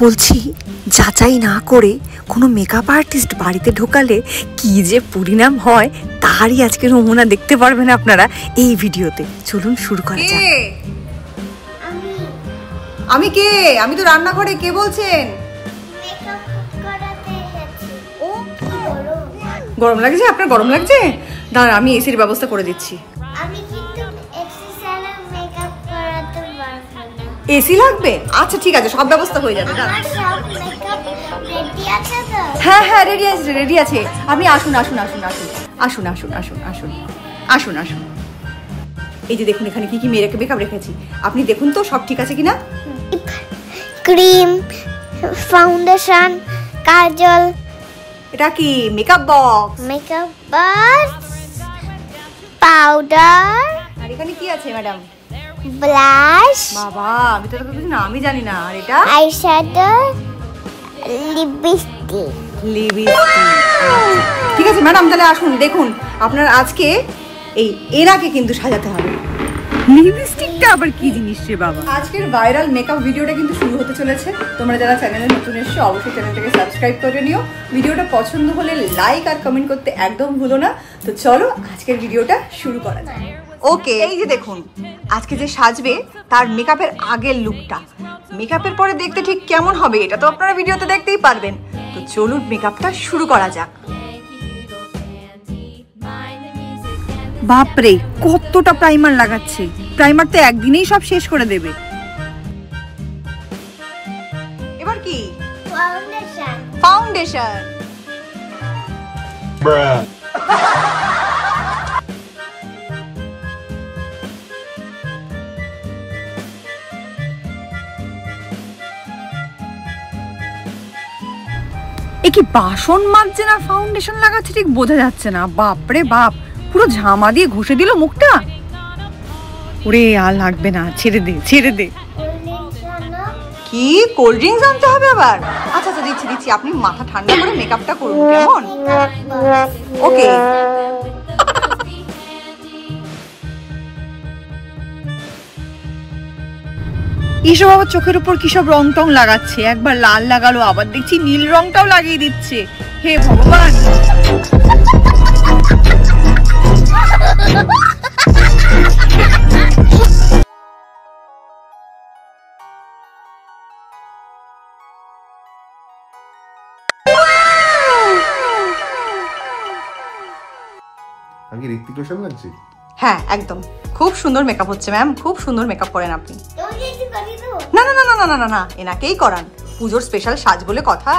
বলছি যাচাই না করে কোনো মেকআপ আর্টিস্ট বাড়িতে ঢোকালে কি যে পরিণাম হয় তারই আজকে নমুনা দেখতে পারবেন আপনারা এই ভিডিওতে। চলুন শুরু করা যাক। আমি কে? আমি তো রান্নাঘরে। কে বলছেন? ও গরম লাগছে আপনার? গরম লাগছে? দাঁড়ান আমি এসির ব্যবস্থা করে দিচ্ছি। এসি লাগবে? আচ্ছা ঠিক আছে, সব ব্যবস্থা হয়ে যাবে। হ্যাঁ হ্যাঁ রেডি আছে, রেডি আছে। আপনি আসুন আসুন আসুন আসুন আসুন আসুন আসুন আসুন আসুন আসুন। এই যে দেখুন এখানে কি কি মেকআপ রেখেছি, আপনি দেখুন তো সব ঠিক আছে কিনা। Cream, foundation, kajal. এটা কি makeup box? Makeup box, powder. আর এখানে কি আছে ম্যাডাম? ব্লাশ। বাবা আমি তো কিছু না, আমি জানি না। আর এটা আইশ্যাডো, লিপস্টিক। ঠিক আছে ম্যাডাম, তাহলে আসুন দেখুন আপনার আজকে এই এনাকে কিন্তু সাজাতে হবে। লিপস্টিকটা আবার কি জিনিস রে বাবা? আজকের ভাইরাল মেকআপ ভিডিওটা কিন্তু শুরু হতে চলেছে। তোমরা যারা চ্যানেলে নতুন এসছো অবশ্যই চ্যানেলটাকে সাবস্ক্রাইব করে নিও। ভিডিওটা পছন্দ হলে লাইক আর কমেন্ট করতে একদম ভুলো না। তো চলো আজকের ভিডিওটা শুরু করা যাক। ওকে, এই যে দেখুন আজকে যে সাজবে তার মেকআপের আগের লুকটা, মেকআপের পরে দেখতে ঠিক কেমন হবে এটা তো আপনারা ভিডিওতে দেখতেই পারবেন। তো চলুন মেকআপটা শুরু করা যাক। বাপরে কতটা প্রাইমার লাগাচ্ছে! প্রাইমার তো একদিনেই সব শেষ করে দেবে। এবার কি? ফাউন্ডেশন। ফাউন্ডেশন। এ কি বাসন মাজছে না ফাউন্ডেশন লাগাচ্ছে ঠিক বোঝা যাচ্ছে না। বাপরে বাপ, পুরো ঝামা দিয়ে ঘষে দিল মুখটা। ওরে আর লাগবে না, ছেড়ে দে ছেড়ে দে। কি কোল্ড ড্রিঙ্কস আনতে হবে আবার? আচ্ছা আচ্ছা দিচ্ছি দিচ্ছি, আপনি মাথা ঠান্ডা করে মেকআপটা করুন কেমন? ওকে। এসব আবার চোখের উপর কি সব রং টং লাগাচ্ছে, একবার লাল লাগালো আবার দেখছি নীল রংটাও লাগিয়ে দিচ্ছে। হে ভগবান! আমি কি ঋত্বিক রোশন লাগছে? হ্যাঁ একদম, খুব সুন্দর মেকআপ হচ্ছে ম্যাম, খুব সুন্দর মেকআপ করেন আপনি। না না না না না না না, এনাকেই করান, পুজোর স্পেশাল সাজ বলে কথা।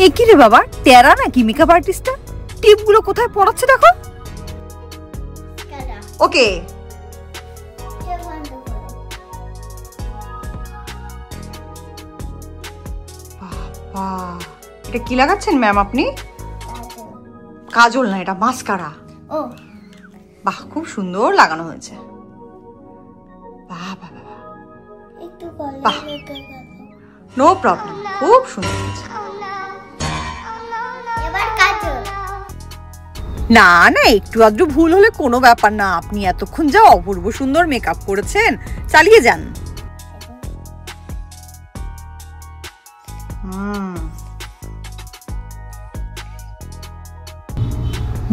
এ কি রে বাবা, টেরা নাকি মেকআপ আর্টিস্টটা? টিপগুলো কোথায় পড়াচ্ছে দেখো। ওকে। বাবা এটা কি লাগাচ্ছেন ম্যাম আপনি? কাজল না, এটা মাস্কারা। ও বাহ খুব সুন্দর লাগানো হয়েছে। বাহ বাহ একটু বাহ, নো প্রবলেম, খুব সুন্দর হয়েছে। এবার কাজল। না না, একটু আধটু ভুল হলে কোনো ব্যাপার না। আপনি এতক্ষণ যা অপূর্ব সুন্দর মেকআপ করেছেন, চালিয়ে যান।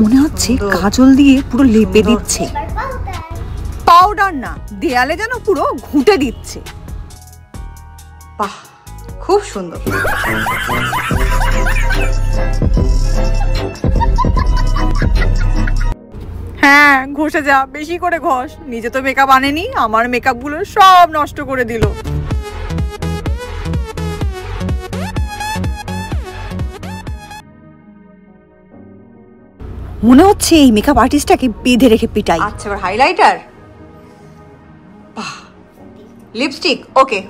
মনে হচ্ছে কাজল দিয়ে পুরো লেপে দিচ্ছে। পাউডার না, দেয়ালে যেন পুরো ঘুঁটে দিচ্ছে। বাহ খুব সুন্দর। হ্যাঁ ঘষে যা, বেশি করে ঘষ। নিজে তো মেকআপ আনেনি, আমার মেকআপ গুলো সব নষ্ট করে দিল। মনে হচ্ছে এই মেকআপ আর্টিস্টটাকে বেঁধে রেখে পিটাই। আচ্ছা এবার হাইলাইটার, বাহ লিপস্টিক। ওকে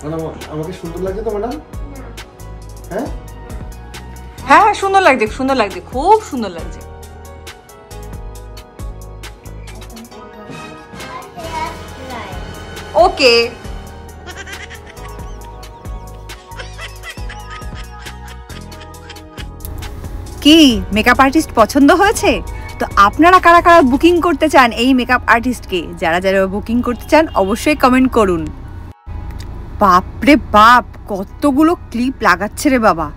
ম্যাডাম আমাকে সুন্দর লাগছে তো ম্যাডাম? হ্যাঁ হ্যাঁ হ্যাঁ সুন্দর লাগছে, সুন্দর লাগছে, খুব সুন্দর লাগছে। ওকে কি মেকআপ আর্টিস্ট পছন্দ হয়েছে? তো আপনারা কারা কারা বুকিং করতে চান এই মেকআপ আর্টিস্টকে, যারা যারা বুকিং করতে চান অবশ্যই কমেন্ট করুন। বাপরে বাপ, কতগুলো ক্লিপ লাগাচ্ছে রে বাবা,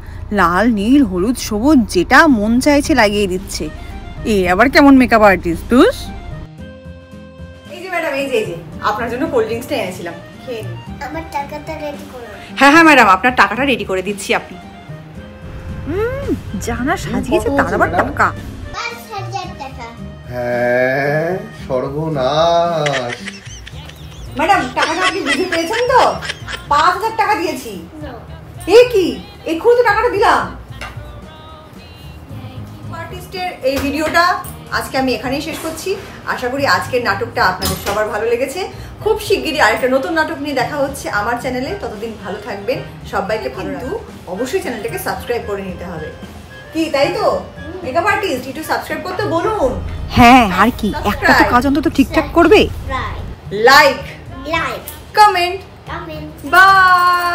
লাল নীল হলুদ সবুজ যেটা মন চাইছে লাগিয়ে দিচ্ছে। এ আবার কেমন মেকআপ আর্টিস্ট তুস? এই যে ম্যাডাম, এই যে আপনার জন্য কোল্ড ড্রিঙ্কসটা এনেছিলাম, খেয়ে নিন। আমার টাকাটা রেডি করো। হ্যাঁ হ্যাঁ ম্যাডাম, আপনার টাকাটা রেডি করে দিচ্ছি। আপনি জানা সাজিয়েছে, তার আবার টাকা। ৫,০০০ টাকা। হ্যাঁ, সর্বনাশ। ম্যাডাম টাকাটা আপনি বুঝে পেয়েছেন তো? ৫,০০০ টাকা দিয়েছি। No. এ কি, এক্ষুনি তো টাকাটা দিলাম। আর্টিস্টের এই ভিডিওটা আজকে আমি এখানেই শেষ করছি। আশা করি আজকের নাটকটা আপনাদের সবার ভালো লেগেছে। খুব শিগগিরই আরেকটা নতুন নাটক নিয়ে দেখা হচ্ছে আমার চ্যানেলে। ততদিন ভালো থাকবেন, সবাইকে ভালো রাখবেন। অবশ্যই চ্যানেলটাকে সাবস্ক্রাইব করে নিতে হবে, কি তাই তো? মেকআপ আর্টিস্ট একটু সাবস্ক্রাইব করতে বলুন। হ্যাঁ, আর কি, একটা তো কাজ অন্তত ঠিকঠাক করবে। Right. Like, Like. Comment, Comment. By.